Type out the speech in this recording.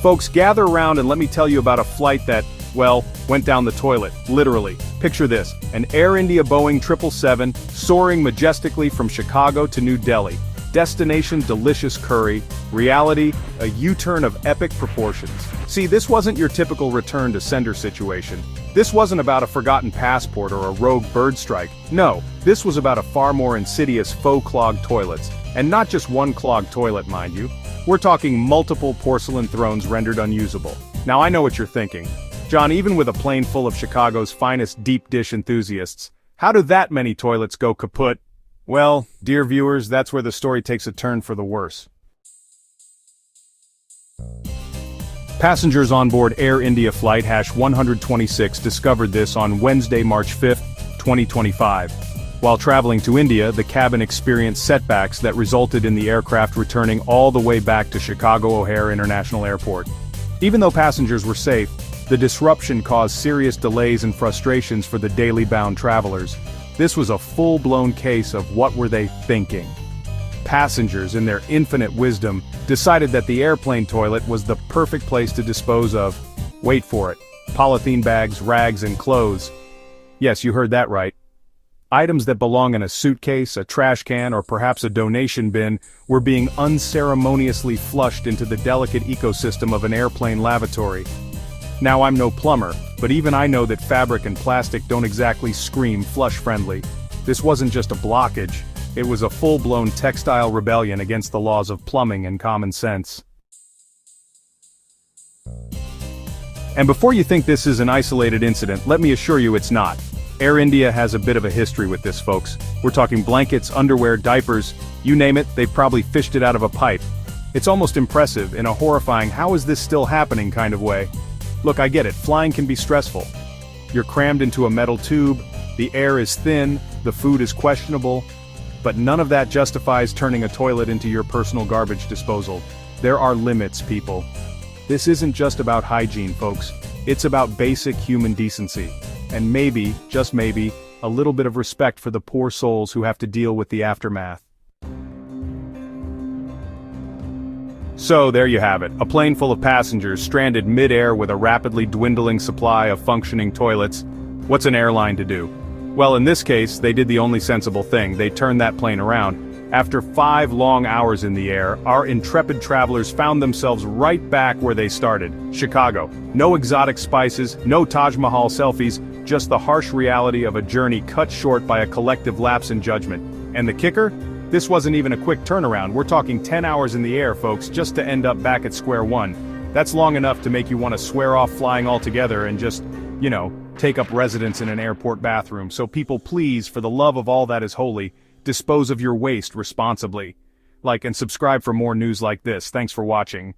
Folks, gather around and let me tell you about a flight that, well, went down the toilet, literally. Picture this, an Air India Boeing 777 soaring majestically from Chicago to New Delhi. Destination delicious curry, reality, a U-turn of epic proportions. See, this wasn't your typical return to sender situation. This wasn't about a forgotten passport or a rogue bird strike. No, this was about a far more insidious faux clogged toilets. And not just one clogged toilet, mind you. We're talking multiple porcelain thrones rendered unusable. Now I know what you're thinking. John, even with a plane full of Chicago's finest deep dish enthusiasts, how do that many toilets go kaput? Well, dear viewers, that's where the story takes a turn for the worse. Passengers on board Air India Flight #126 discovered this on Wednesday, March 5, 2025. While traveling to India, the cabin experienced setbacks that resulted in the aircraft returning all the way back to Chicago O'Hare International Airport. Even though passengers were safe, the disruption caused serious delays and frustrations for the daily bound travelers. This was a full-blown case of what were they thinking. Passengers, in their infinite wisdom, decided that the airplane toilet was the perfect place to dispose of, wait for it, polythene bags, rags, and clothes. Yes, you heard that right. Items that belong in a suitcase, a trash can, or perhaps a donation bin were being unceremoniously flushed into the delicate ecosystem of an airplane lavatory. Now I'm no plumber, but even I know that fabric and plastic don't exactly scream flush-friendly. This wasn't just a blockage, it was a full-blown textile rebellion against the laws of plumbing and common sense. And before you think this is an isolated incident, let me assure you it's not. Air India has a bit of a history with this, folks. We're talking blankets, underwear, diapers, you name it, they've probably fished it out of a pipe. It's almost impressive, in a horrifying how is this still happening kind of way. Look, I get it, flying can be stressful. You're crammed into a metal tube, the air is thin, the food is questionable, but none of that justifies turning a toilet into your personal garbage disposal. There are limits, people. This isn't just about hygiene, folks. It's about basic human decency. And maybe, just maybe, a little bit of respect for the poor souls who have to deal with the aftermath. So there you have it, a plane full of passengers stranded mid-air with a rapidly dwindling supply of functioning toilets. What's an airline to do? Well, in this case, they did the only sensible thing, they turned that plane around. After 5 long hours in the air, our intrepid travelers found themselves right back where they started, Chicago. No exotic spices, no Taj Mahal selfies, just the harsh reality of a journey cut short by a collective lapse in judgment. And the kicker? This wasn't even a quick turnaround, we're talking 10 hours in the air, folks, just to end up back at square one. That's long enough to make you want to swear off flying altogether and just, take up residence in an airport bathroom. So people, please, for the love of all that is holy, dispose of your waste responsibly. Like and subscribe for more news like this. Thanks for watching.